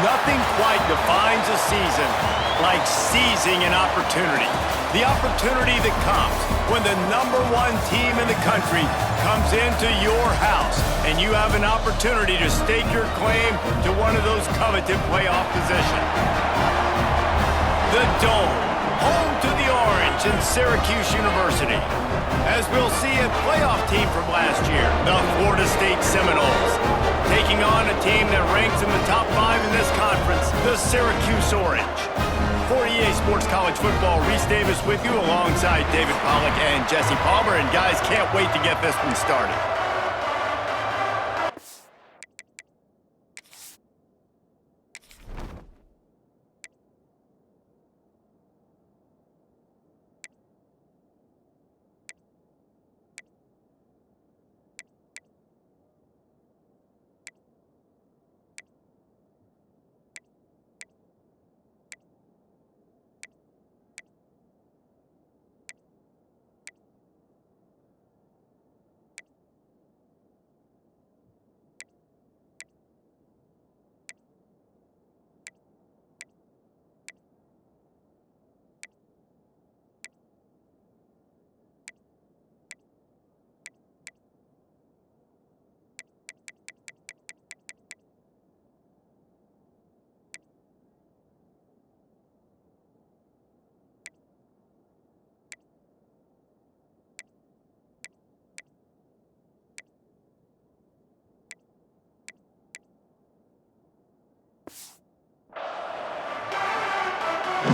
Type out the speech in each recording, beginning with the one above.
Nothing quite defines a season like seizing an opportunity. The opportunity that comes when the #1 team in the country comes into your house and you have an opportunity to stake your claim to one of those coveted playoff positions. The Dome, home to the Orange and Syracuse University. As we'll see a playoff team from last year, the Florida State Seminoles, taking on a team that ranks in the top 5 in this conference, the Syracuse Orange. For EA Sports College Football, Reese Davis with you alongside David Pollack and Jesse Palmer. And guys, can't wait to get this one started.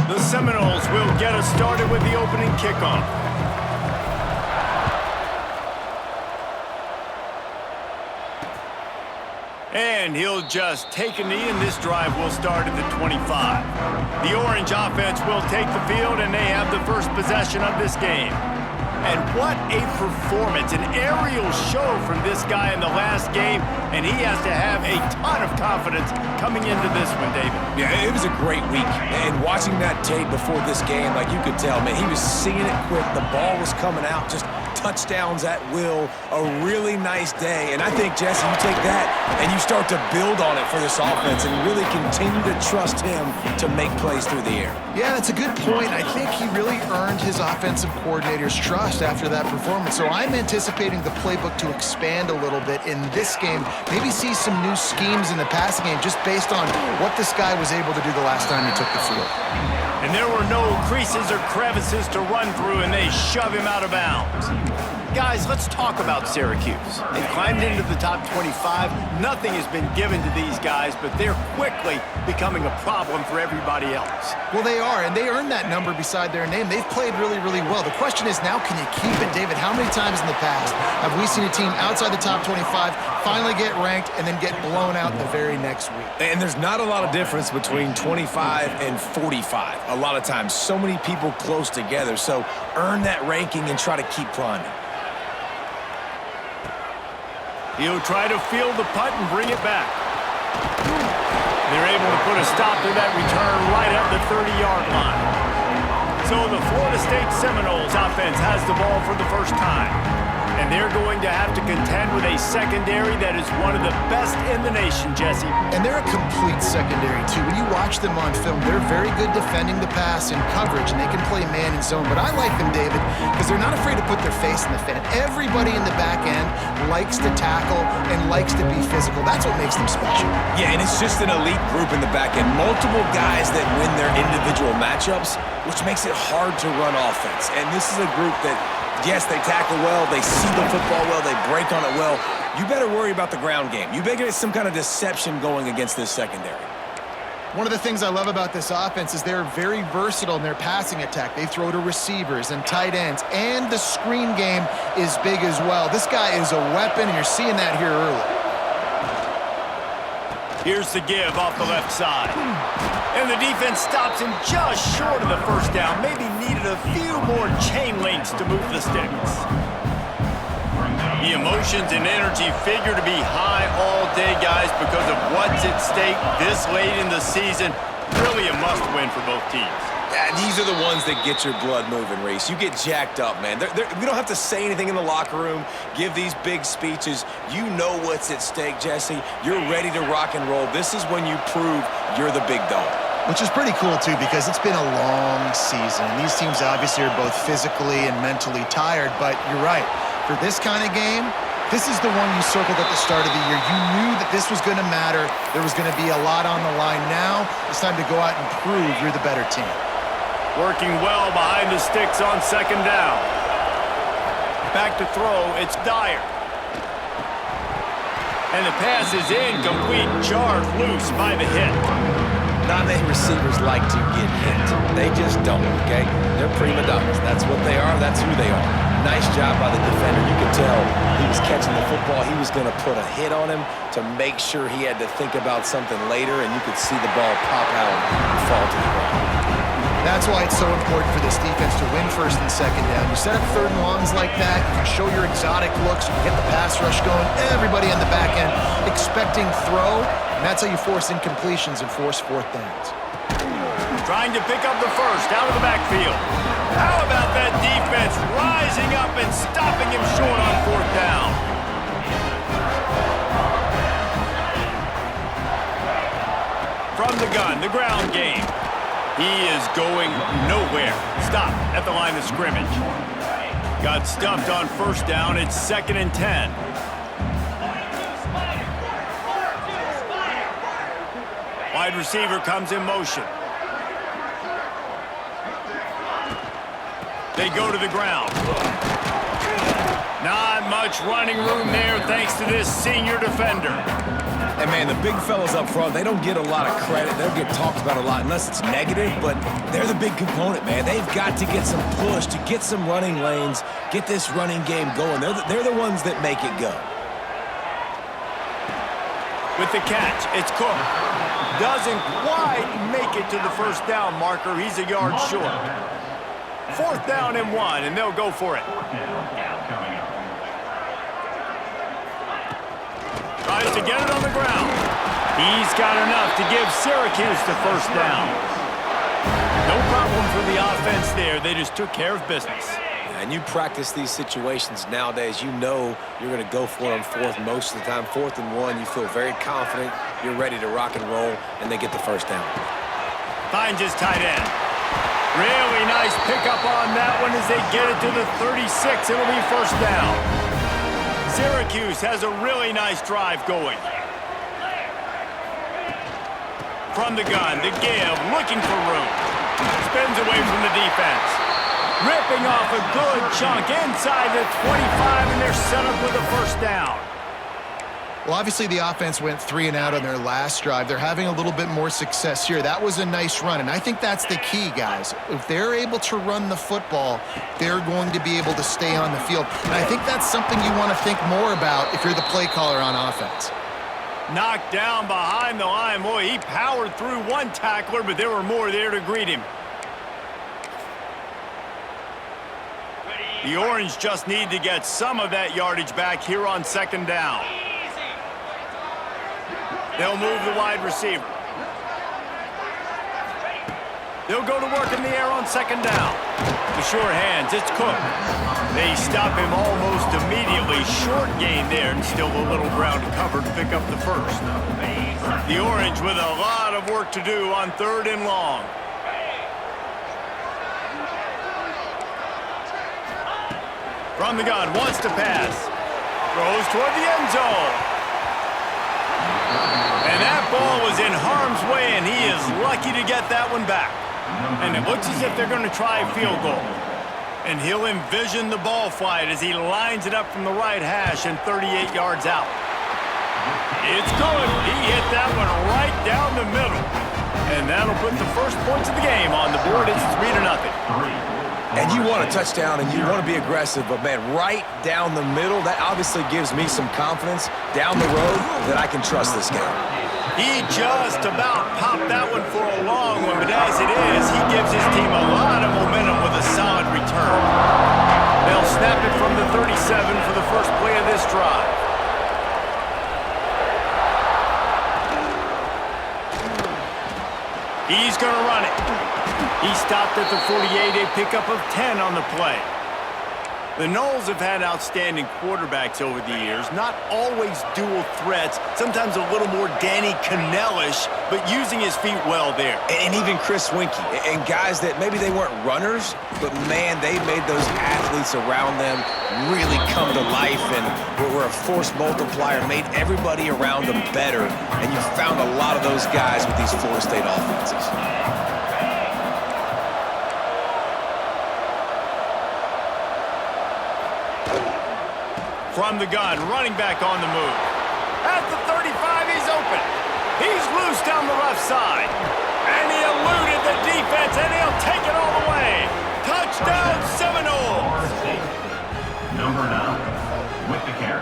The Seminoles will get us started with the opening kickoff. And he'll just take a knee, and this drive will start at the 25. The Orange offense will take the field, and they have the first possession of this game. And what a performance, an aerial show from this guy in the last game, and he has to have a ton of confidence coming into this one, David. Yeah, it was a great week, and watching that tape before this game, like you could tell, man, he was seeing it quick. The ball was coming out, just touchdowns at will, a really nice day. And I think, Jesse, you take that and you start to build on it for this offense and really continue to trust him to make plays through the air. Yeah, that's a good point. I think he really earned his offensive coordinator's trust after that performance. So I'm anticipating the playbook to expand a little bit in this game, maybe see some new schemes in the passing game just based on what this guy was able to do the last time he took the field. And there were no creases or crevices to run through, and they shove him out of bounds. Guys, let's talk about Syracuse. They've climbed into the top 25. Nothing has been given to these guys, but they're quickly becoming a problem for everybody else. Well, they are, and they earned that number beside their name. They've played really, really well. The question is now, can you keep it? David, how many times in the past have we seen a team outside the top 25 finally get ranked and then get blown out the very next week? And there's not a lot of difference between 25 and 45. A lot of times, so many people close together. So earn that ranking and try to keep climbing. He'll try to field the punt and bring it back. They're able to put a stop to that return right at the 30-yard line. So the Florida State Seminoles offense has the ball for the first time. And they're going to have to contend with a secondary that is one of the best in the nation, Jesse. And they're a complete secondary, too. When you watch them on film, they're very good defending the pass and coverage, and they can play man and zone. But I like them, David, because they're not afraid to put their face in the fan. Everybody in the back end likes to tackle and likes to be physical. That's what makes them special. Yeah, and it's just an elite group in the back end. Multiple guys that win their individual matchups, which makes it hard to run offense. And this is a group that, yes, they tackle well, they see the football well, they break on it well. You better worry about the ground game. You better get some kind of deception going against this secondary. One of the things I love about this offense is they're very versatile in their passing attack. They throw to receivers and tight ends, and the screen game is big as well. This guy is a weapon, and you're seeing that here early. Here's the give off the left side. And the defense stops him just short of the first down. Maybe needed a few more chain links to move the sticks. The emotions and energy figure to be high all day, guys, because of what's at stake this late in the season. Really a must-win for both teams. Yeah, these are the ones that get your blood moving, Reese. You get jacked up, man. We don't have to say anything in the locker room, give these big speeches. You know what's at stake, Jesse. You're ready to rock and roll. This is when you prove you're the big dog. Which is pretty cool, too, because it's been a long season. These teams obviously are both physically and mentally tired, but you're right. For this kind of game, this is the one you circled at the start of the year. You knew that this was going to matter. There was going to be a lot on the line. Now it's time to go out and prove you're the better team. Working well behind the sticks on second down. Back to throw, it's Dyer. And the pass is incomplete, jarred loose by the hit. Not many receivers like to get hit. They just don't, okay? They're prima donnas. That's what they are. That's who they are. Nice job by the defender. You could tell he was catching the football. He was going to put a hit on him to make sure he had to think about something later, and you could see the ball pop out and fall to the ground. That's why it's so important for this defense to win first and second down. You set up third and longs like that, you can show your exotic looks, you can get the pass rush going, everybody on the back end expecting throw, and that's how you force incompletions and force fourth downs. Trying to pick up the first out of the backfield. How about that defense rising up and stopping him short on fourth down? From the gun, the ground game. He is going nowhere. Stop at the line of scrimmage. Got stuffed on first down. It's 2nd and 10. Wide receiver comes in motion. They go to the ground. Not much running room there thanks to this senior defender. And, man, the big fellas up front, they don't get a lot of credit. They don't get talked about a lot unless it's negative, but they're the big component, man. They've got to get some push, to get some running lanes, get this running game going. They're the ones that make it go. With the catch, it's Cook. Doesn't quite make it to the first down marker. He's a yard short. 4th down and 1, and they'll go for it. Tries to get it on the ground. He's got enough to give Syracuse the first down. No problem for the offense there. They just took care of business. And you practice these situations nowadays, you know you're going to go for it on fourth most of the time. 4th and 1, you feel very confident. You're ready to rock and roll, and they get the first down. Finds his tight end. Really nice pickup on that one as they get it to the 36. It'll be first down. Syracuse has a really nice drive going. From the gun, the give, looking for room. Spins away from the defense. Ripping off a good chunk inside the 25, and they're set up with a first down. Well, obviously the offense went 3 and out on their last drive. They're having a little bit more success here. That was a nice run, and I think that's the key, guys. If they're able to run the football, they're going to be able to stay on the field. And I think that's something you want to think more about if you're the play caller on offense. Knocked down behind the line. Boy, he powered through one tackler, but there were more there to greet him. The Orange just need to get some of that yardage back here on second down. They'll move the wide receiver. They'll go to work in the air on second down. The short hands, it's Cook. They stop him almost immediately. Short gain there, and still a little ground covered to pick up the first. The Orange with a lot of work to do on 3rd and long. From the gun, wants to pass. Throws toward the end zone. And that ball was in harm's way, and he is lucky to get that one back. And it looks as if they're going to try a field goal. And he'll envision the ball flight as he lines it up from the right hash and 38 yards out. It's good. He hit that one right down the middle. And that'll put the first points of the game on the board. It's 3-0. And you want a touchdown and you want to be aggressive, but man, right down the middle, that obviously gives me some confidence down the road that I can trust this guy. He just about popped that one for a long one, but as it is, he gives his team a lot of momentum with a solid return. They'll snap it from the 37 for the first play of this drive. He's going to run it. He stopped at the 48, a pickup of 10 on the play. The Noles have had outstanding quarterbacks over the years, not always dual threats, sometimes a little more Danny Cannell-ish, but using his feet well there. And even Chris Winkie, and guys that maybe they weren't runners, but man, they made those athletes around them really come to life and were a force multiplier, made everybody around them better, and you found a lot of those guys with these Florida State offenses. From the gun, running back on the move. At the 35, he's open. He's loose down the left side. And he eluded the defense, and he'll take it all the way. Touchdown, Seminoles. Number 9, with the carry.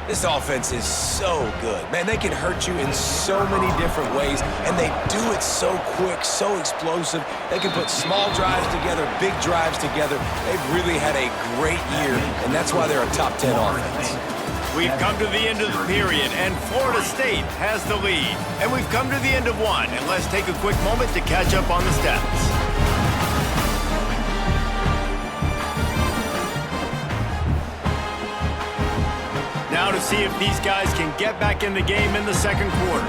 This offense is so good. Man, they can hurt you in so many different ways, and they do it so quick, so explosive. They can put small drives together, big drives together. They've really had a great year, and that's why they're a top 10 offense. We've come to the end of the period, and Florida State has the lead. And we've come to the end of one, and let's take a quick moment to catch up on the stats. Now to see if these guys can get back in the game in the second quarter.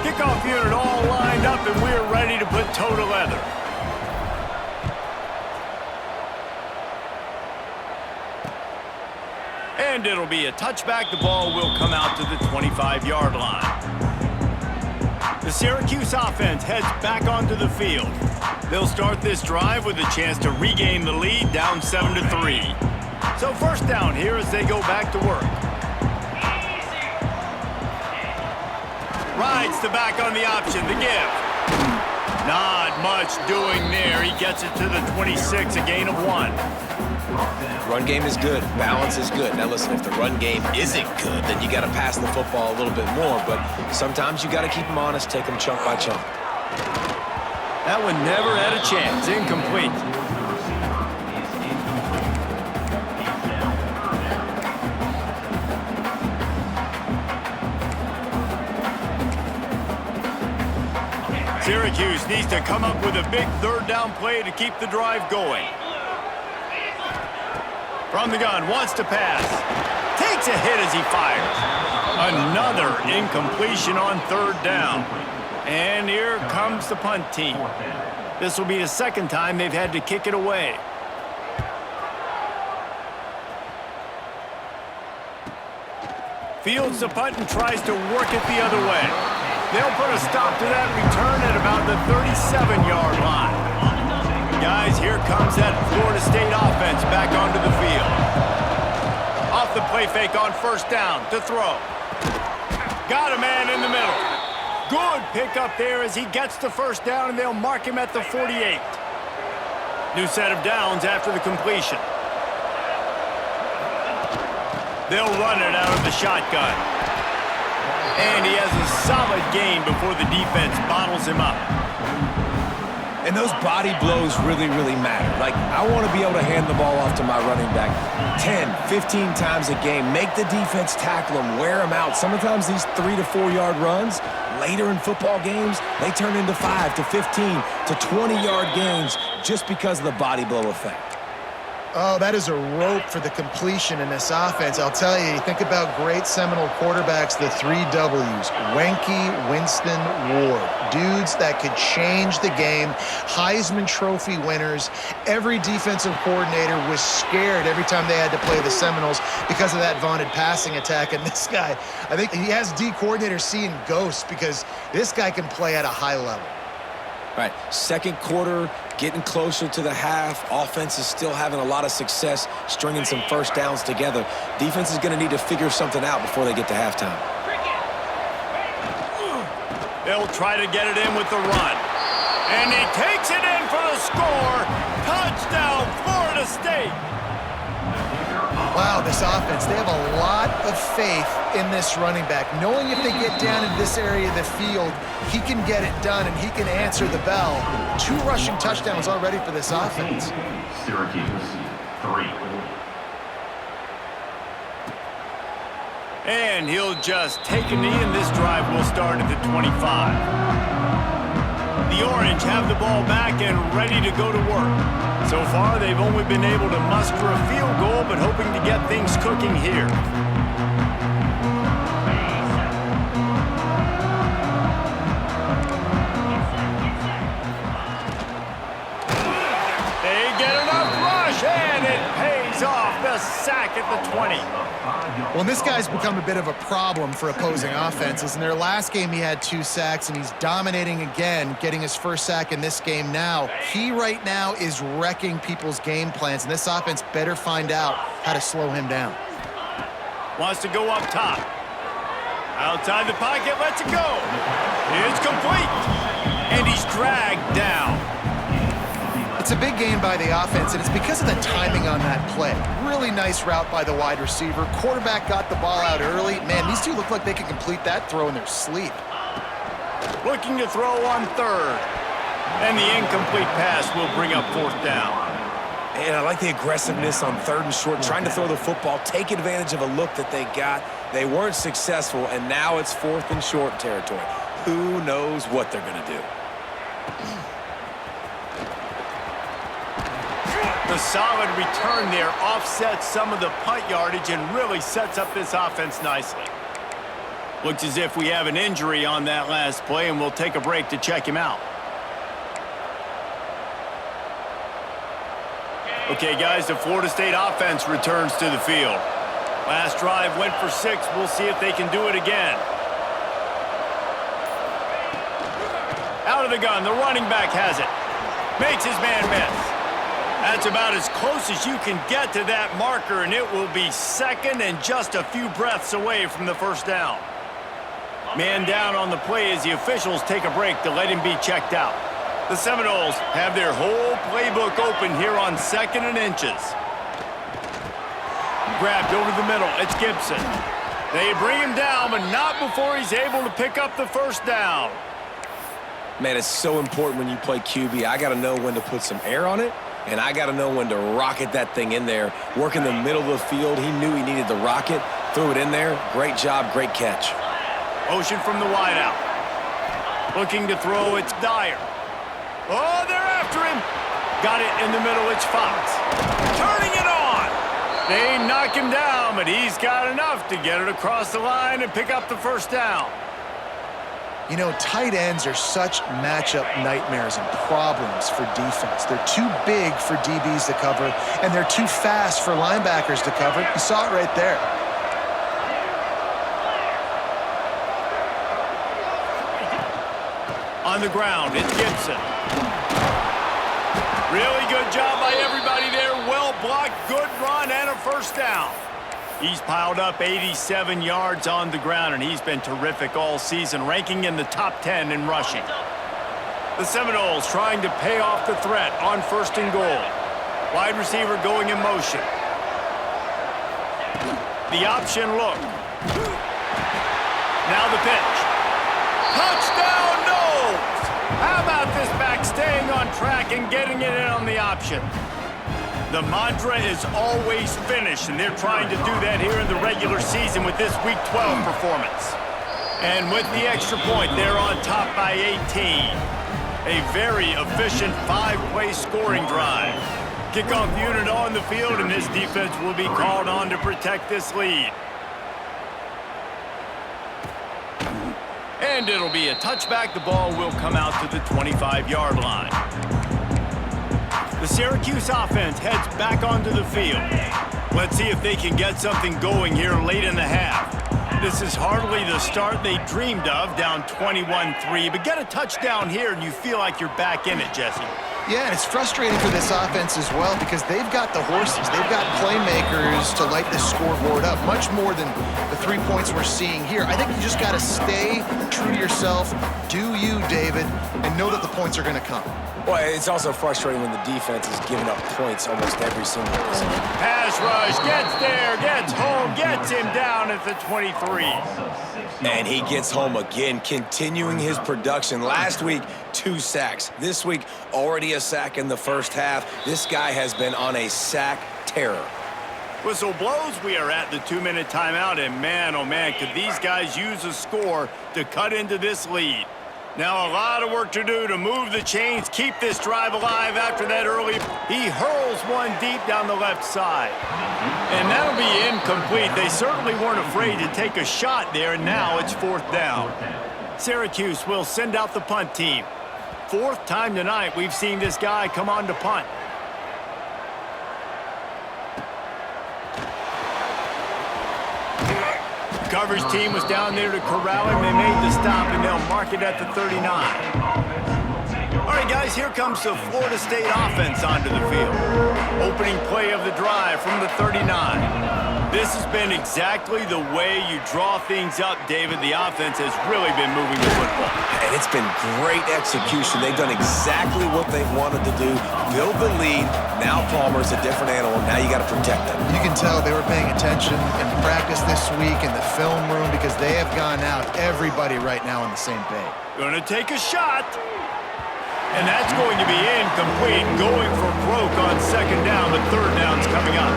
Kickoff unit all lined up, and we're ready to put toe to leather. And it'll be a touchback. The ball will come out to the 25-yard line. The Syracuse offense heads back onto the field. They'll start this drive with a chance to regain the lead, down 7-3. So first down here as they go back to work. Rides the back on the option, the give. Not much doing there. He gets it to the 26, a gain of 1. Run game is good. Balance is good. Now listen, if the run game isn't good, then you got to pass the football a little bit more. But sometimes you got to keep them honest, take them chunk by chunk. That one never had a chance. Incomplete. Syracuse needs to come up with a big third down play to keep the drive going. From the gun, wants to pass. Takes a hit as he fires. Another incompletion on third down. And here comes the punt team. This will be the second time they've had to kick it away. Fields the punt and tries to work it the other way. They'll put a stop to that return at about the 37-yard line. Guys, here comes that Florida State offense back onto the field. Off the play fake on first down to throw. Got a man in the middle. Good pickup there as he gets the first down, and they'll mark him at the 48. New set of downs after the completion. They'll run it out of the shotgun. And he has a solid gain before the defense bottles him up. And those body blows really, really matter. Like, I want to be able to hand the ball off to my running back 10, 15 times a game. Make the defense tackle him, wear him out. Sometimes these 3 to 4 yard runs, later in football games, they turn into 5 to 15 to 20-yard gains just because of the body blow effect. Oh, that is a rope for the completion in this offense. I'll tell you, think about great Seminole quarterbacks, the 3 W's. Wenke, Winston, Ward. Dudes that could change the game. Heisman Trophy winners. Every defensive coordinator was scared every time they had to play the Seminoles because of that vaunted passing attack. And this guy, I think he has D coordinators seeing ghosts because this guy can play at a high level. Right, second quarter, getting closer to the half. Offense is still having a lot of success stringing some first downs together. Defense is going to need to figure something out before they get to halftime. They'll try to get it in with the run. And he takes it in for the score. Touchdown, Florida State. Wow, this offense, they have a lot of faith in this running back. Knowing if they get down in this area of the field, he can get it done and he can answer the bell. 2 rushing touchdowns already for this offense. Syracuse, 3. And he'll just take a knee, and this drive will start at the 25. The Orange have the ball back and ready to go to work. So far, they've only been able to muster a field goal, but hoping to get things cooking here. They get enough rush, and it pays off. The sack at the 20. Well, and this guy's become a bit of a problem for opposing offenses. In their last game, he had 2 sacks, and he's dominating again, getting his first sack in this game now. He right now is wrecking people's game plans, and this offense better find out how to slow him down. Wants to go up top. Outside the pocket, lets it go. It's complete. And he's dragged down. It's a big gain by the offense, and it's because of the timing on that play. Really nice route by the wide receiver. Quarterback got the ball out early. Man, these two look like they could complete that throw in their sleep. Looking to throw on third. And the incomplete pass will bring up 4th down. And I like the aggressiveness on 3rd and short, trying to throw the football, take advantage of a look that they got. They weren't successful, and now it's 4th and short territory. Who knows what they're going to do? The solid return there offsets some of the punt yardage and really sets up this offense nicely. Looks as if we have an injury on that last play, and we'll take a break to check him out. Okay, guys, the Florida State offense returns to the field. Last drive went for 6. We'll see if they can do it again. Out of the gun, the running back has it. Makes his man miss. That's about as close as you can get to that marker, and it will be 2nd and just a few breaths away from the 1st down. Man down on the play as the officials take a break to let him be checked out. The Seminoles have their whole playbook open here on 2nd and inches. Grabbed over the middle. It's Gibson. They bring him down, but not before he's able to pick up the 1st down. Man, it's so important when you play QB. I got to know when to put some air on it, and I got to know when to rocket that thing in there. Work in the middle of the field. He knew he needed the rocket. Threw it in there. Great job, great catch. Motion from the wideout. Looking to throw, it's Dyer. Oh, they're after him. Got it in the middle, it's Fox. Turning it on. They knock him down, but he's got enough to get it across the line and pick up the 1st down. You know, tight ends are such matchup nightmares and problems for defense. They're too big for DBs to cover, and they're too fast for linebackers to cover. You saw it right there. On the ground, it's Gibson. Really good job by everybody there. Well blocked, good run, and a 1st down. He's piled up 87 yards on the ground, and he's been terrific all season, ranking in the top 10 in rushing. The Seminoles trying to pay off the threat on 1st and goal. Wide receiver going in motion. The option look. Now the pitch. Touchdown, Noles! How about this back staying on track and getting it in on the option? The mantra is always finish, and they're trying to do that here in the regular season with this Week 12 performance. And with the extra point, they're on top by 18. A very efficient 5-play scoring drive. Kickoff unit on the field, and this defense will be called on to protect this lead. And it'll be a touchback. The ball will come out to the 25-yard line. The Syracuse offense heads back onto the field. Let's see if they can get something going here late in the half. This is hardly the start they dreamed of, down 21-3, but get a touchdown here and you feel like you're back in it, Jesse. Yeah, and it's frustrating for this offense as well because they've got the horses. They've got playmakers to light this scoreboard up, much more than the 3 points we're seeing here. I think you just got to stay true to yourself, do you, David, and know that the points are going to come. Well, it's also frustrating when the defense is giving up points almost every single play. Pass rush, gets there, gets home, gets him down at the 23. And he gets home again, continuing his production. Last week, 2 sacks. This week, already a sack in the 1st half. This guy has been on a sack terror. Whistle blows, we are at the 2-minute timeout, and man, oh man, could these guys use a score to cut into this lead. Now a lot of work to do to move the chains, keep this drive alive after that early. He hurls one deep down the left side. And that'll be incomplete. They certainly weren't afraid to take a shot there, and now it's 4th down. Syracuse will send out the punt team. 4th time tonight we've seen this guy come on to punt. Coverage team was down there to corral him. They made the stop, and they'll mark it at the 39. All right, guys, here comes the Florida State offense onto the field. Opening play of the drive from the 39. This has been exactly the way you draw things up, David. The offense has really been moving the football. And it's been great execution. They've done exactly what they wanted to do. Build the lead. Now Palmer's a different animal. Now you got to protect them. You can tell they were paying attention in practice this week in the film room because they have gone out, everybody right now on the same page. Going to take a shot. And that's going to be incomplete. Going for broke on 2nd down, but 3rd down's coming up.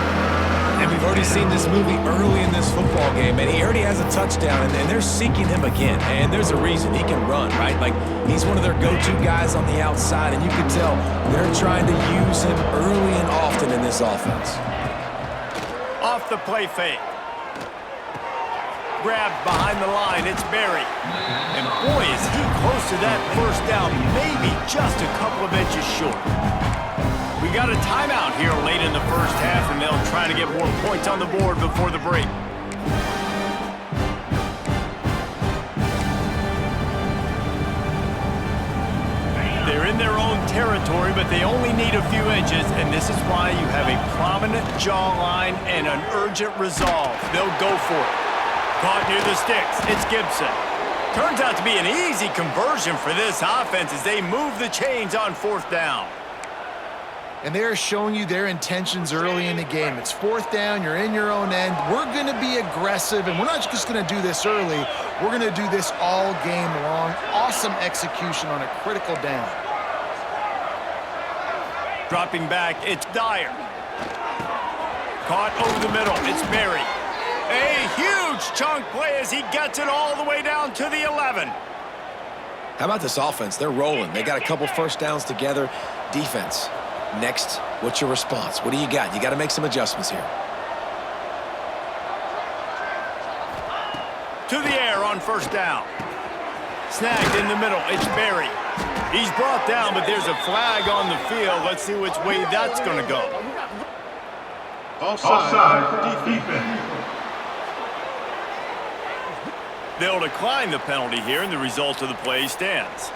And we've already seen this movie early in this football game, and he already has a touchdown, and they're seeking him again. And there's a reason. He can run, right? Like, he's one of their go-to guys on the outside, and you can tell they're trying to use him early and often in this offense. Off the play fake. Grabbed behind the line. It's Berry. And boy, is he close to that 1st down, maybe just a couple of inches short. We got a timeout here late in the 1st half, and they'll try to get more points on the board before the break. They're in their own territory, but they only need a few inches, and this is why you have a prominent jawline and an urgent resolve. They'll go for it. Caught near the sticks. It's Gibson. Turns out to be an easy conversion for this offense as they move the chains on 4th down. And they are showing you their intentions early in the game. It's 4th down, you're in your own end. We're going to be aggressive, and we're not just going to do this early. We're going to do this all game long. Awesome execution on a critical down. Dropping back, it's Dyer. Caught over the middle, it's Berry. A huge chunk play as he gets it all the way down to the 11. How about this offense? They're rolling. They got a couple 1st downs together. Defense. Next, what's your response? What do you got? You got to make some adjustments here. To the air on 1st down. Snagged in the middle. It's Berry. He's brought down, but there's a flag on the field. Let's see which way that's going to go. Offside, defense. They'll decline the penalty here, and the result of the play stands.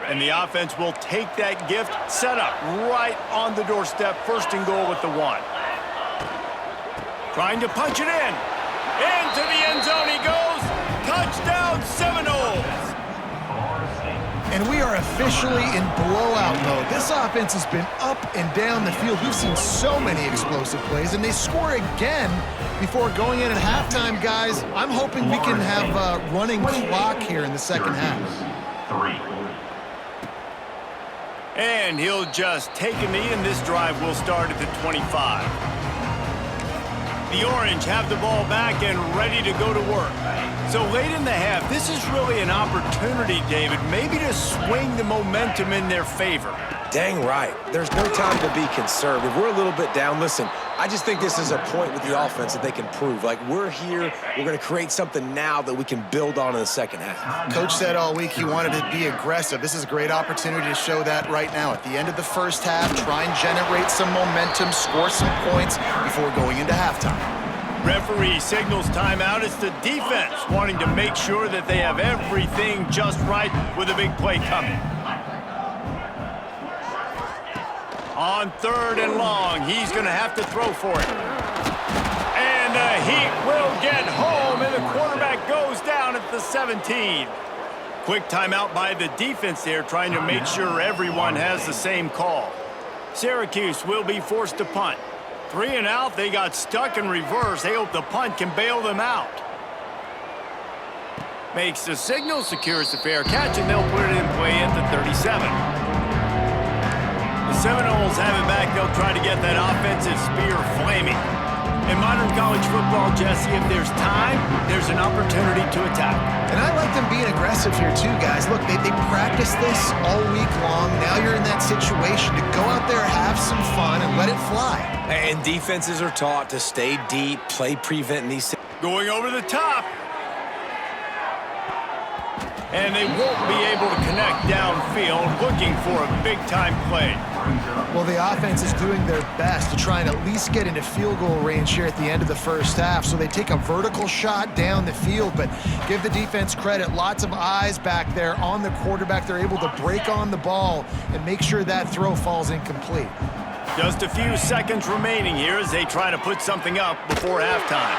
And the offense will take that gift, set up right on the doorstep, 1st and goal with the 1. Trying to punch it in. Into the end zone he goes. Touchdown Seminoles. And we are officially in blowout mode. This offense has been up and down the field. We've seen so many explosive plays, and they score again before going in at halftime, guys. I'm hoping we can have a running clock here in the 2nd half. 3. And he'll just take a knee, and this drive will start at the 25. The Orange have the ball back and ready to go to work. So late in the half, this is really an opportunity, David, maybe to swing the momentum in their favor. Dang right. There's no time to be conservative. We're a little bit down. Listen, I just think this is a point with the offense that they can prove. Like, we're here. We're going to create something now that we can build on in the 2nd half. Coach said all week he wanted to be aggressive. This is a great opportunity to show that right now. At the end of the 1st half, try and generate some momentum, score some points before going into halftime. Referee signals timeout. It's the defense wanting to make sure that they have everything just right with a big play coming. On 3rd and long, he's going to have to throw for it. And the Heat will get home, and the quarterback goes down at the 17. Quick timeout by the defense there, trying to make sure everyone has the same call. Syracuse will be forced to punt. 3 and out, they got stuck in reverse. They hope the punt can bail them out. Makes the signal, secures the fair catch, and they'll put it in play at the 37. The Seminoles have it back. They'll try to get that offensive spear flaming. In modern college football, Jesse, if there's time, there's an opportunity to attack. And I like them being aggressive here too, guys. Look, they practice this all week long. Now you're in that situation to go out there, have some fun, and let it fly. And defenses are taught to stay deep, play prevent in these. Going over the top. And they won't be able to connect downfield, looking for a big-time play. Well, the offense is doing their best to try and at least get into field goal range here at the end of the first half. So they take a vertical shot down the field, but give the defense credit. Lots of eyes back there on the quarterback. They're able to break on the ball and make sure that throw falls incomplete. Just a few seconds remaining here as they try to put something up before halftime.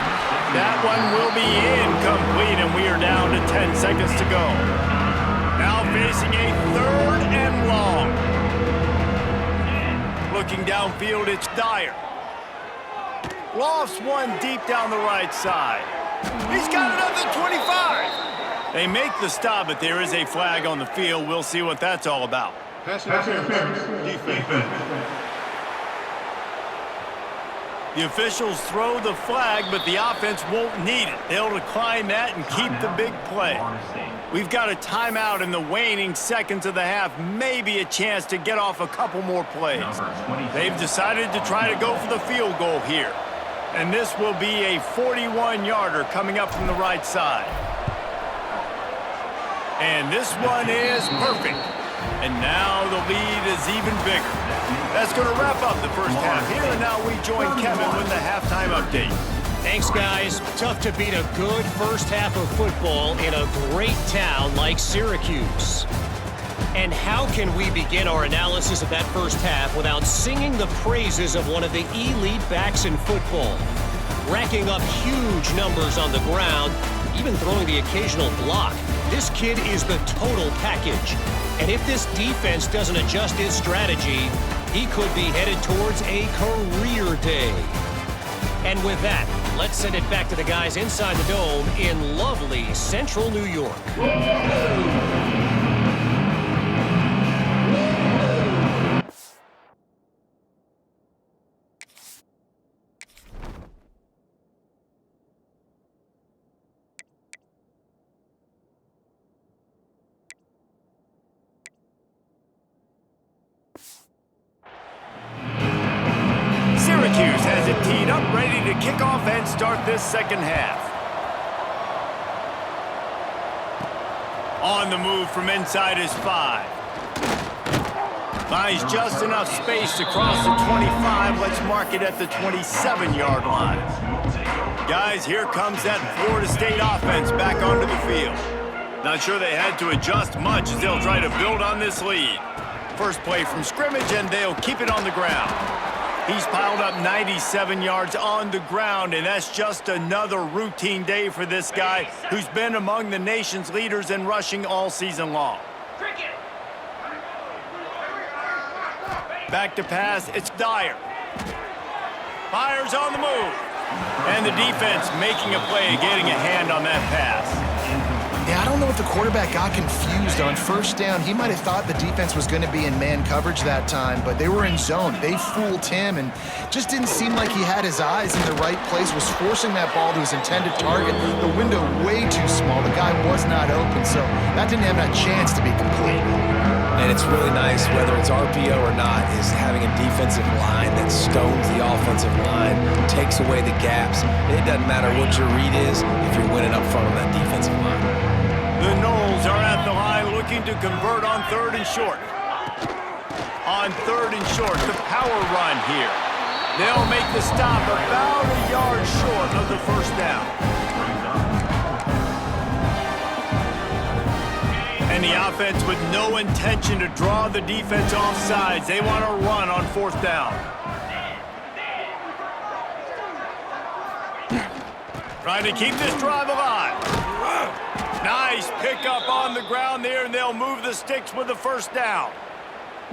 That one will be incomplete, and we are down to 10 seconds to go. Now facing a 3rd and long. Looking downfield, it's Dyer. Lofts one deep down the right side. He's got another 25. They make the stop, but there is a flag on the field. We'll see what that's all about. Pass interference. Defense. The officials throw the flag, but the offense won't need it. They'll decline that and keep the big play. We've got a timeout in the waning seconds of the half, maybe a chance to get off a couple more plays. They've decided to try to go for the field goal here. And this will be a 41-yarder coming up from the right side. And this one is perfect. And now the lead is even bigger. That's going to wrap up the first half here, and now we join Kevin with the halftime update. Thanks, guys. Tough to beat a good first half of football in a great town like Syracuse. And how can we begin our analysis of that first half without singing the praises of one of the elite backs in football? Racking up huge numbers on the ground, even throwing the occasional block. This kid is the total package. And if this defense doesn't adjust its strategy, he could be headed towards a career day. And with that, let's send it back to the guys inside the Dome in lovely Central New York. Cuse has it teed up, ready to kick off and start this second half. On the move from inside his 5. Finds just enough space to cross the 25. Let's mark it at the 27-yard line. Guys, here comes that Florida State offense back onto the field. Not sure they had to adjust much as they'll try to build on this lead. First play from scrimmage, and they'll keep it on the ground. He's piled up 97 yards on the ground, and that's just another routine day for this guy who's been among the nation's leaders in rushing all season long. Back to pass, it's Dyer. Fires on the move. And the defense making a play, getting a hand on that pass. Yeah, I don't know if the quarterback got confused on first down. He might have thought the defense was going to be in man coverage that time, but they were in zone. They fooled him and just didn't seem like he had his eyes in the right place, was forcing that ball to his intended target. The window way too small. The guy was not open, so that didn't have a chance to be complete. And it's really nice, whether it's RPO or not, is having a defensive line that stones the offensive line, takes away the gaps. It doesn't matter what your read is if you're winning up front on that defensive line. The Noles are at the line looking to convert on 3rd and short. On 3rd and short, the power run here. They'll make the stop about a yard short of the first down. And the offense with no intention to draw the defense off sides. They want to run on 4th down. Trying to keep this drive alive. Nice pickup on the ground there, and they'll move the sticks with the first down.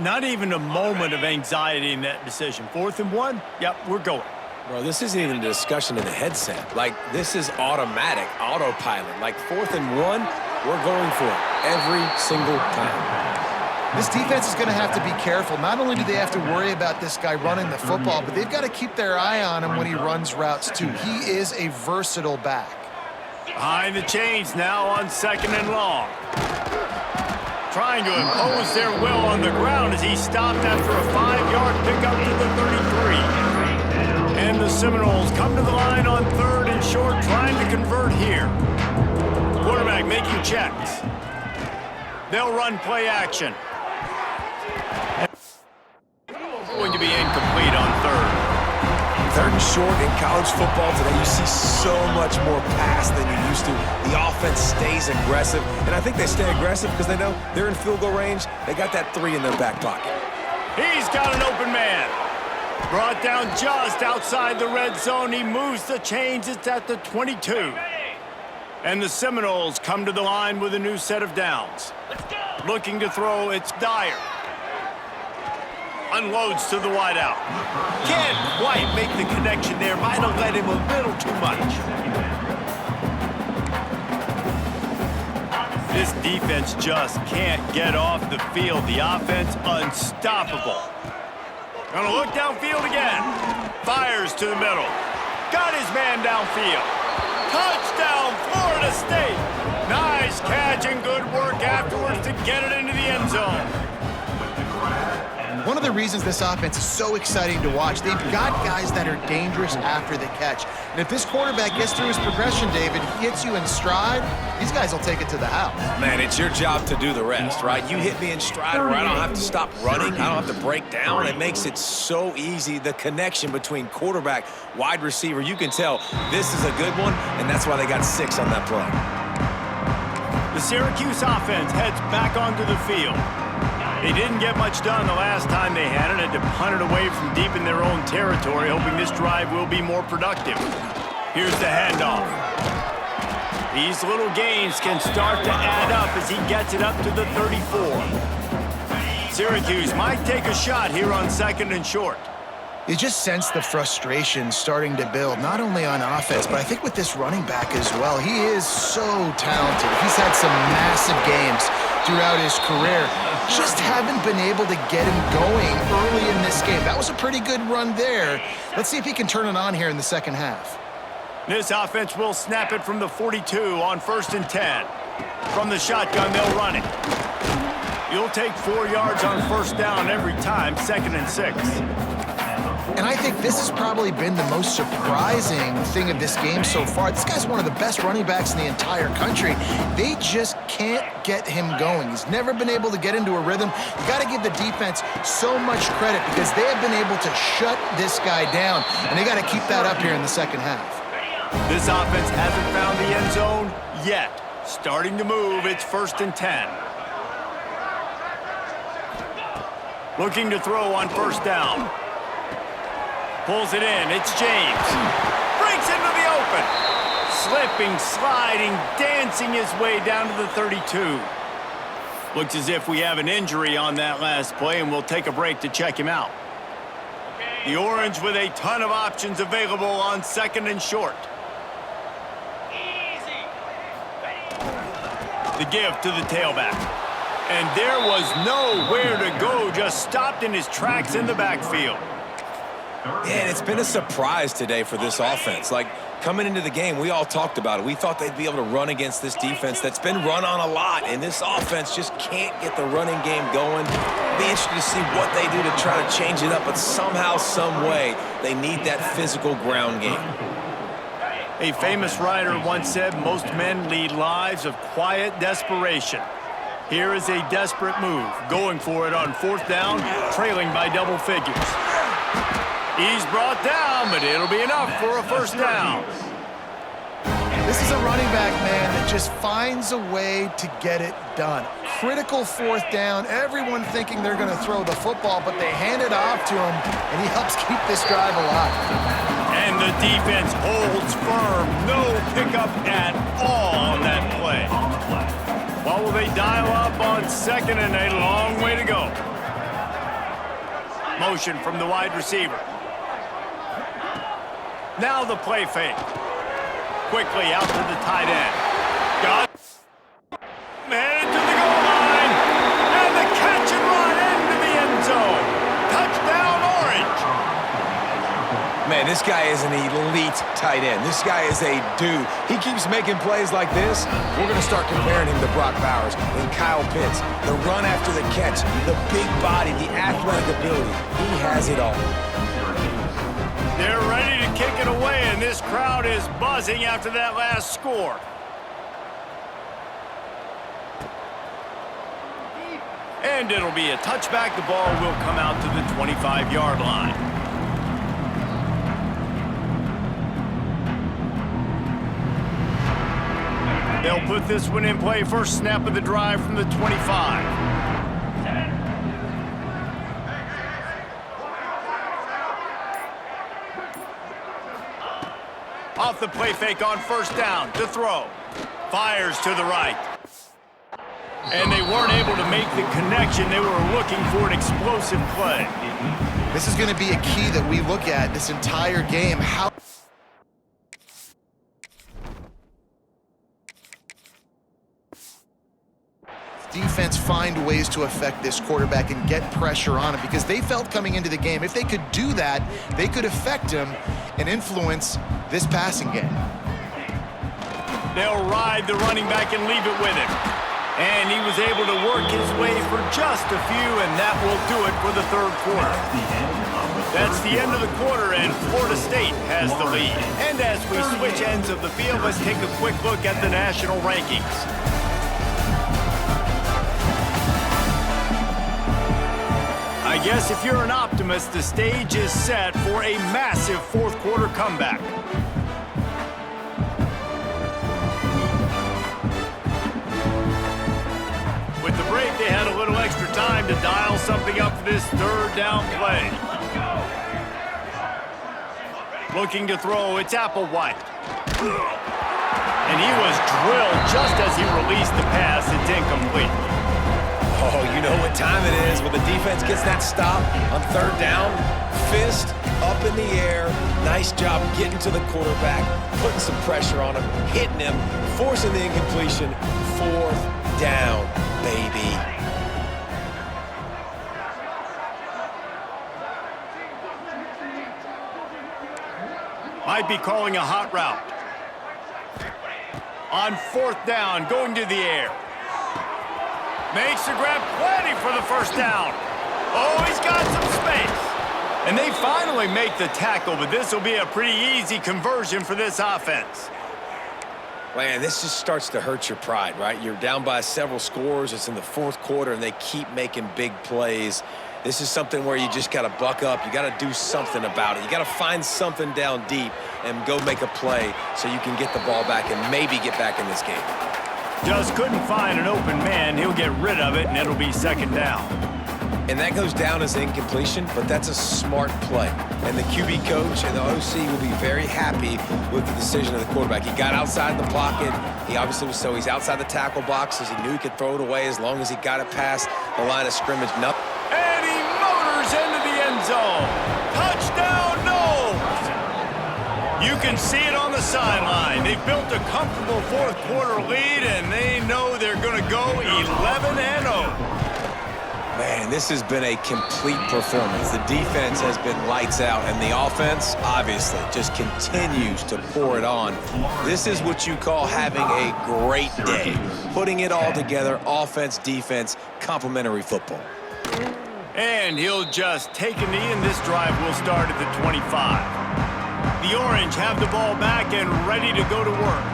Not even a moment of anxiety in that decision. 4th and 1, yep, we're going. Bro, this isn't even a discussion in the headset. Like, this is automatic, autopilot. Like, 4th and 1, we're going for it every single time. This defense is going to have to be careful. Not only do they have to worry about this guy running the football, but they've got to keep their eye on him when he runs routes too. He is a versatile back. Behind the chains now on 2nd and long. Trying to impose their will on the ground as he stopped after a 5-yard pickup to the 33. And the Seminoles come to the line on 3rd and short, trying to convert here. Quarterback making checks. They'll run play action. Going to be incomplete on 3rd. 3rd and short in college football today, you see so much more pass than you used to. The offense stays aggressive, and I think they stay aggressive because they know they're in field goal range. They got that 3 in their back pocket. He's got an open man. Brought down just outside the red zone. He moves the chains. It's at the 22. And the Seminoles come to the line with a new set of downs. Looking to throw, it's Dyer. Unloads to the wideout. Can't quite make the connection there. Might have led him a little too much. This defense just can't get off the field. The offense unstoppable. Gonna look downfield again. Fires to the middle. Got his man downfield. Touchdown, Florida State. Nice catch and good work afterwards to get it into the end zone. One of the reasons this offense is so exciting to watch, they've got guys that are dangerous after the catch. And if this quarterback gets through his progression, David, he hits you in stride, these guys will take it to the house. Man, it's your job to do the rest, right? You hit me in stride where I don't have to stop running. I don't have to break down. It makes it so easy, the connection between quarterback, wide receiver. You can tell this is a good one, and that's why they got 6 on that play. The Syracuse offense heads back onto the field. They didn't get much done the last time they had it. Had to punt it away from deep in their own territory, hoping this drive will be more productive. Here's the handoff. These little gains can start to add up as he gets it up to the 34. Syracuse might take a shot here on 2nd and short. You just sense the frustration starting to build, not only on offense, but I think with this running back as well. He is so talented. He's had some massive games throughout his career. Just haven't been able to get him going early in this game. That was a pretty good run there. Let's see if he can turn it on here in the second half. This offense will snap it from the 42 on 1st and 10. From the shotgun, they'll run it. You'll take 4 yards on 1st down every time, 2nd and 6. And I think this has probably been the most surprising thing of this game so far. This guy's one of the best running backs in the entire country. They just can't get him going. He's never been able to get into a rhythm. You got to give the defense so much credit because they have been able to shut this guy down, and they got to keep that up here in the second half. This offense hasn't found the end zone yet. Starting to move, it's 1st and 10. Looking to throw on 1st down. Pulls it in, it's James. Breaks into the open. Slipping, sliding, dancing his way down to the 32. Looks as if we have an injury on that last play, and we'll take a break to check him out. The Orange with a ton of options available on 2nd and short. The give to the tailback. And there was nowhere to go, just stopped in his tracks in the backfield. Yeah, and it's been a surprise today for this offense. Like, coming into the game, we all talked about it. We thought they'd be able to run against this defense that's been run on a lot, and this offense just can't get the running game going. It'll be interesting to see what they do to try to change it up, but somehow, some way, they need that physical ground game. A famous writer once said, most men lead lives of quiet desperation. Here is a desperate move, going for it on 4th down, trailing by double figures. He's brought down, but it'll be enough for a 1st down. This is a running back, man, that just finds a way to get it done. Critical 4th down, everyone thinking they're going to throw the football, but they hand it off to him, and he helps keep this drive alive. And the defense holds firm. No pickup at all on that play. What will they dial up on 2nd and a long way to go? Motion from the wide receiver. Now the play fake. Quickly out to the tight end. Got headed to the goal line. And the catch and this guy is an elite tight end. This guy is a dude. He keeps making plays like this. We're going to start comparing him to Brock Bowers and Kyle Pitts. The run after the catch, the big body, the athletic ability. He has it all. They're ready to kick it away, and this crowd is buzzing after that last score. And it'll be a touchback. The ball will come out to the 25-yard line. They'll put this one in play. First snap of the drive from the 25. Off the play fake on first down. To throw. Fires to the right. And they weren't able to make the connection. They were looking for an explosive play. This is going to be a key that we look at this entire game. How defense find ways to affect this quarterback and get pressure on him, because they felt coming into the game, if they could do that, they could affect him and influence this passing game. They'll ride the running back and leave it with him. And he was able to work his way for just a few, and that will do it for the third quarter. That's the end of the quarter, and Florida State has the lead. And as we switch ends of the field, let's take a quick look at the national rankings. I guess if you're an optimist, the stage is set for a massive fourth quarter comeback. With the break, they had a little extra time to dial something up for this third down play. Looking to throw, it's Applewhite. And he was drilled just as he released the pass. It's incomplete. Oh, you know what time it is when the defense gets that stop on third down. Fist up in the air. Nice job getting to the quarterback, putting some pressure on him, hitting him, forcing the incompletion. Fourth down, baby. Might be calling a hot route. On fourth down, going to the air. Makes the grab, plenty for the first down. Oh, he's got some space. And they finally make the tackle, but this will be a pretty easy conversion for this offense. Man, this just starts to hurt your pride, right? You're down by several scores. It's in the fourth quarter, and they keep making big plays. This is something where you just got to buck up. You got to do something about it. You got to find something down deep and go make a play so you can get the ball back and maybe get back in this game. Just couldn't find an open man. He'll get rid of it, and it'll be second down. And that goes down as incompletion, but that's a smart play. And the QB coach and the OC will be very happy with the decision of the quarterback. He got outside the pocket. He obviously was, so he's outside the tackle boxes. He knew he could throw it away as long as he got it past the line of scrimmage. And he motors into the end zone. Touchdown, Knowles! You can see it on the sideline. They've built a comfortable fourth quarter lead, and they know they're going to go 11-0. Man, this has been a complete performance. The defense has been lights out, and the offense, obviously, just continues to pour it on. This is what you call having a great day. Putting it all together, offense, defense, complementary football. And he'll just take a knee, and this drive will start at the 25. The Orange have the ball back and ready to go to work.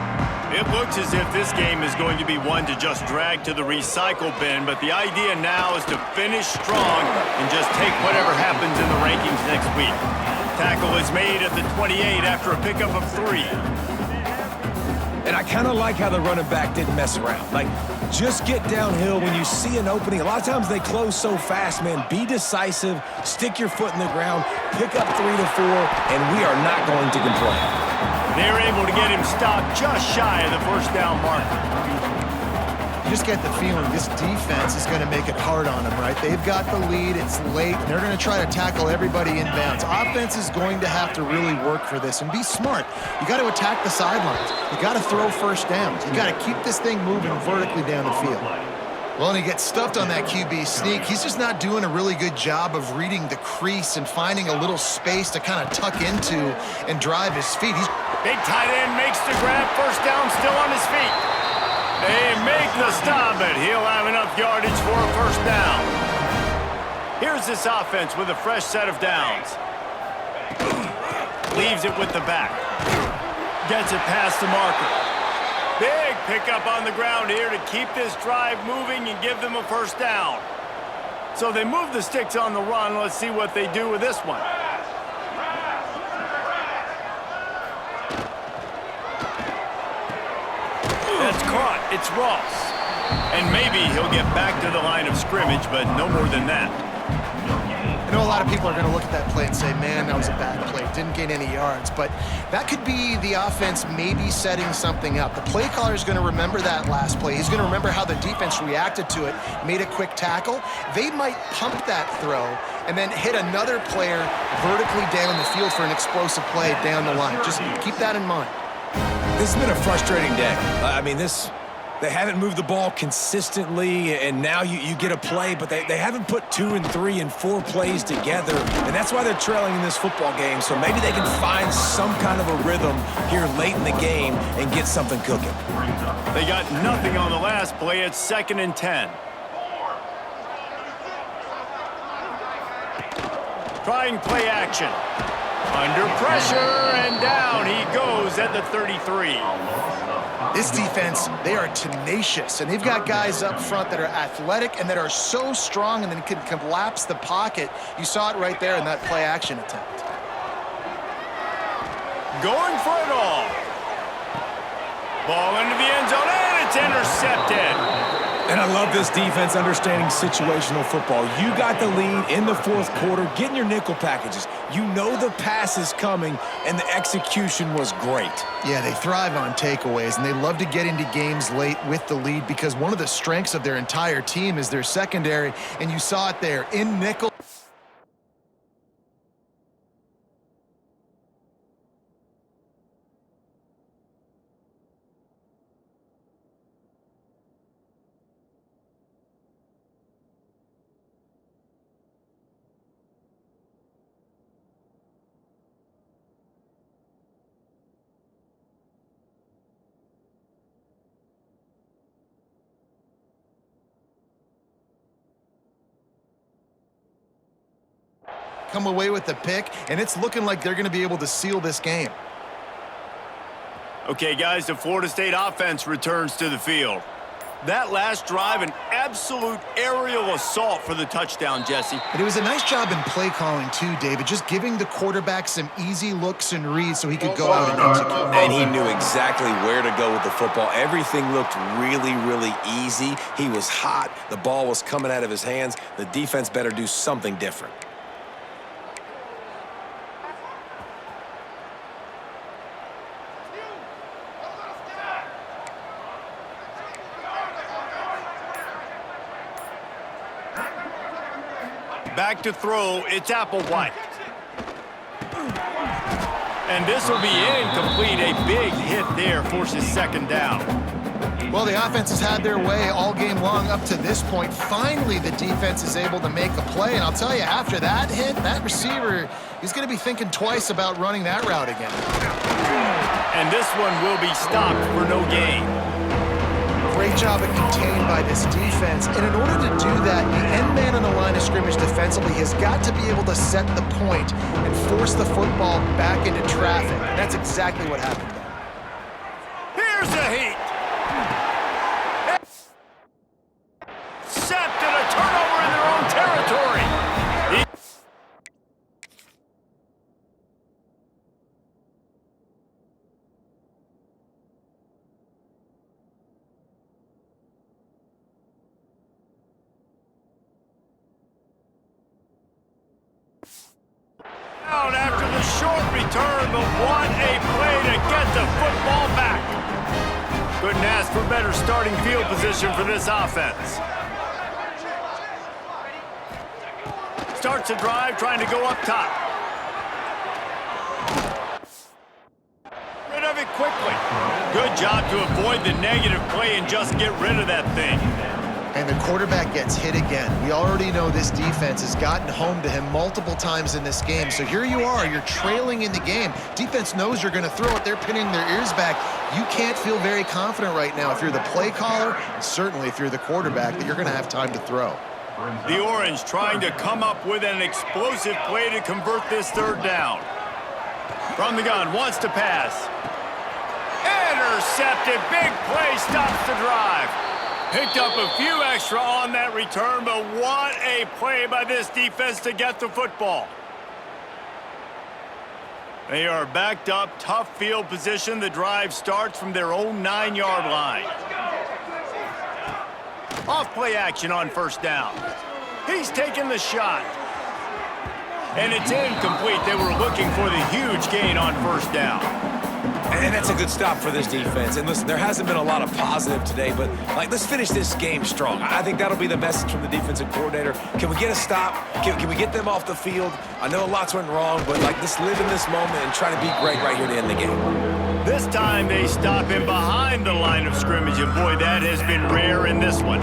It looks as if this game is going to be one to just drag to the recycle bin, but the idea now is to finish strong and just take whatever happens in the rankings next week. Tackle is made at the 28 after a pickup of 3. And I kind of like how the running back didn't mess around. Like, just get downhill when you see an opening. A lot of times they close so fast, man. Be decisive, stick your foot in the ground, pick up 3 to 4, and we are not going to complain. They're able to get him stopped just shy of the first down mark. You just get the feeling this defense is going to make it hard on them, right? They've got the lead. It's late. They're going to try to tackle everybody inbounds. Offense is going to have to really work for this and be smart. You got to attack the sidelines. You got to throw first downs. You got to keep this thing moving vertically down the field. Well, and he gets stuffed on that QB sneak. He's just not doing a really good job of reading the crease and finding a little space to kind of tuck into and drive his feet. Big tight end makes the grab. First down, still on his feet. They make the stop, but he'll have enough yardage for a first down. Here's this offense with a fresh set of downs. Leaves it with the back. Gets it past the marker. Big pickup on the ground here to keep this drive moving and give them a first down. So they move the sticks on the run. Let's see what they do with this one. That's caught. It's Ross. And maybe he'll get back to the line of scrimmage, but no more than that. I know a lot of people are going to look at that play and say, man, that was a bad play. Didn't gain any yards. But that could be the offense maybe setting something up. The play caller is going to remember that last play. He's going to remember how the defense reacted to it, made a quick tackle. They might pump that throw and then hit another player vertically down the field for an explosive play down the line. Just keep that in mind. This has been a frustrating day. They haven't moved the ball consistently, and now you get a play, but they haven't put 2 and 3 and 4 plays together, and that's why they're trailing in this football game. So maybe they can find some kind of a rhythm here late in the game and get something cooking. They got nothing on the last play. It's 2nd and 10. Trying play action. Under pressure, and down he goes at the 33. This defense, they are tenacious, and they've got guys up front that are athletic and that are so strong and then can collapse the pocket. You saw it right there in that play action attempt. Going for it all. Ball into the end zone, and it's intercepted. And I love this defense understanding situational football. You got the lead in the 4th quarter, getting your nickel packages. You know the pass is coming, and the execution was great. Yeah, they thrive on takeaways, and they love to get into games late with the lead because one of the strengths of their entire team is their secondary, and you saw it there in nickel. Come away with the pick, and it's looking like they're going to be able to seal this game. Okay, guys, the Florida State offense returns to the field. That last drive, an absolute aerial assault for the touchdown, Jesse. And it was a nice job in play calling, too, David, just giving the quarterback some easy looks and reads so he could go out and execute. And he knew exactly where to go with the football. Everything looked really, really easy. He was hot. The ball was coming out of his hands. The defense better do something different. Back to throw, it's Applewhite. And this will be incomplete. A big hit there forces 2nd down. Well, the offense has had their way all game long up to this point. Finally, the defense is able to make a play. And I'll tell you, after that hit, that receiver, he's going to be thinking twice about running that route again. And this one will be stopped for no gain. Great job at contained by this defense. And in order to do that, the end man on the line of scrimmage defensively has got to be able to set the point and force the football back into traffic. And that's exactly what happened there. Here's the heat. Intercepted, a turnover in their own territory. Out after the short return, but what a play to get the football back. Couldn't ask for better starting field position for this offense. Starts a drive trying to go up top. Rid of it quickly. Good job to avoid the negative play and just get rid of that thing. And the quarterback gets hit again. We already know this defense has gotten home to him multiple times in this game. So here you are, you're trailing in the game. Defense knows you're going to throw it. They're pinning their ears back. You can't feel very confident right now if you're the play caller, and certainly if you're the quarterback, that you're going to have time to throw. The Orange trying to come up with an explosive play to convert this third down. From the gun, wants to pass. Intercepted, big play, stops the drive. Picked up a few extra on that return, but what a play by this defense to get the football. They are backed up, tough field position. The drive starts from their own 9-yard line. Off play action on first down. He's taking the shot. And it's incomplete. They were looking for the huge gain on first down. And that's a good stop for this defense. And listen, there hasn't been a lot of positive today, but let's finish this game strong. I think that'll be the message from the defensive coordinator. Can we get a stop? Can we get them off the field? I know lots went wrong, but let's live in this moment and try to be great right here to end the game. This time they stop him behind the line of scrimmage, and boy, that has been rare in this one.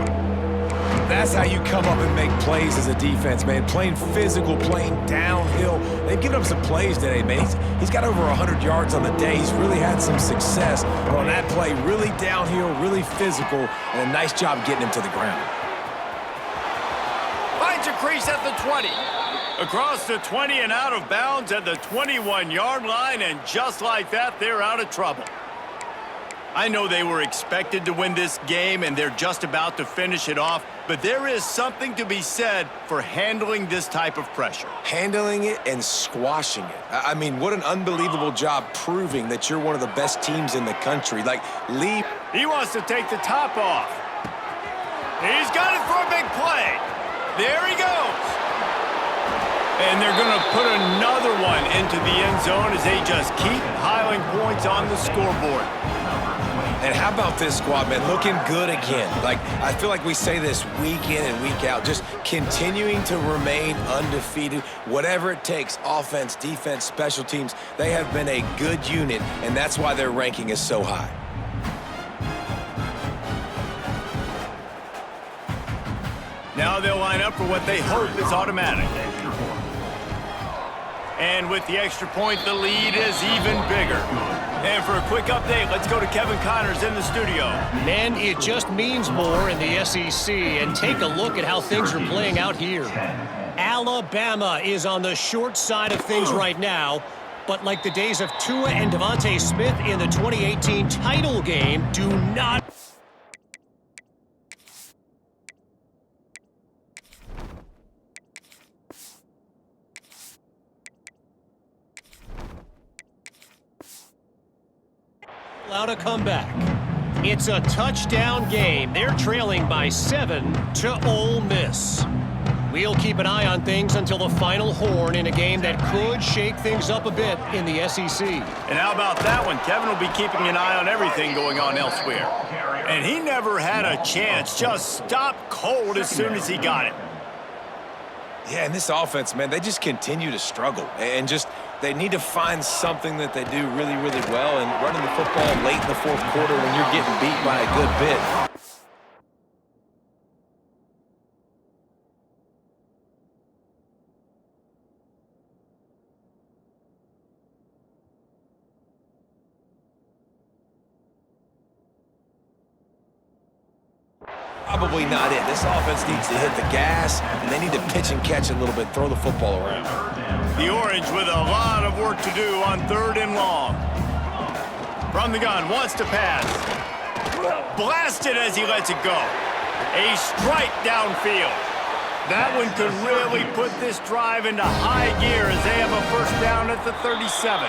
That's how you come up and make plays as a defense, man. Playing physical, playing downhill. They've given him some plays today, man. He's got over 100 yards on the day. He's really had some success. But on that play, really downhill, really physical, and a nice job getting him to the ground. Finds a crease at the 20. Across the 20 and out of bounds at the 21-yard line, and just like that, they're out of trouble. I know they were expected to win this game, and they're just about to finish it off, but there is something to be said for handling this type of pressure. Handling it and squashing it. I mean, what an unbelievable job proving that you're one of the best teams in the country. Lee. He wants to take the top off. He's got it for a big play. There he goes. And they're going to put another one into the end zone as they just keep piling points on the scoreboard. And how about this squad, man? Looking good again. I feel like we say this week in and week out, just continuing to remain undefeated. Whatever it takes, offense, defense, special teams, they have been a good unit, and that's why their ranking is so high. Now they'll line up for what they hope is automatic. And with the extra point, the lead is even bigger. And for a quick update, let's go to Kevin Connors in the studio. Man, it just means more in the SEC. And take a look at how things are playing out here. Alabama is on the short side of things right now. But like the days of Tua and Devontae Smith in the 2018 title game, do not... out a comeback. It's a touchdown game. They're trailing by 7 to Ole Miss. We'll keep an eye on things until the final horn in a game that could shake things up a bit in the SEC. And how about that one? Kevin will be keeping an eye on everything going on elsewhere. And he never had a chance. Just stopped cold as soon as he got it. Yeah, and this offense, man, they just continue to struggle. And they need to find something that they do really, really well. And running the football late in the fourth quarter when you're getting beat by a good bit. Probably not it. This offense needs to hit the gas, and they need to pitch and catch a little bit, throw the football around. The Orange with a lot of work to do on 3rd and long. From the gun, wants to pass. Blasted as he lets it go. A strike downfield. That one could really put this drive into high gear as they have a first down at the 37.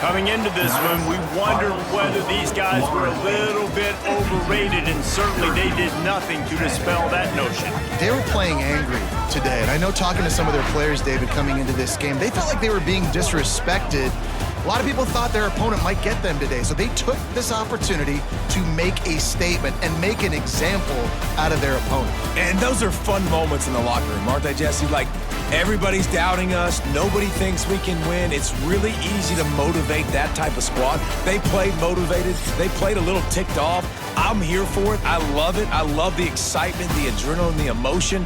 Coming into this one, we wondered whether these guys were a little bit overrated, and certainly they did nothing to dispel that notion. They were playing angry today, and I know talking to some of their players, David, coming into this game, they felt like they were being disrespected. A lot of people thought their opponent might get them today, so they took this opportunity to make a statement and make an example out of their opponent. And those are fun moments in the locker room, aren't they, Jesse? Everybody's doubting us. Nobody thinks we can win. It's really easy to motivate that type of squad. They played motivated. They played a little ticked off. I'm here for it. I love it. I love the excitement, the adrenaline, the emotion.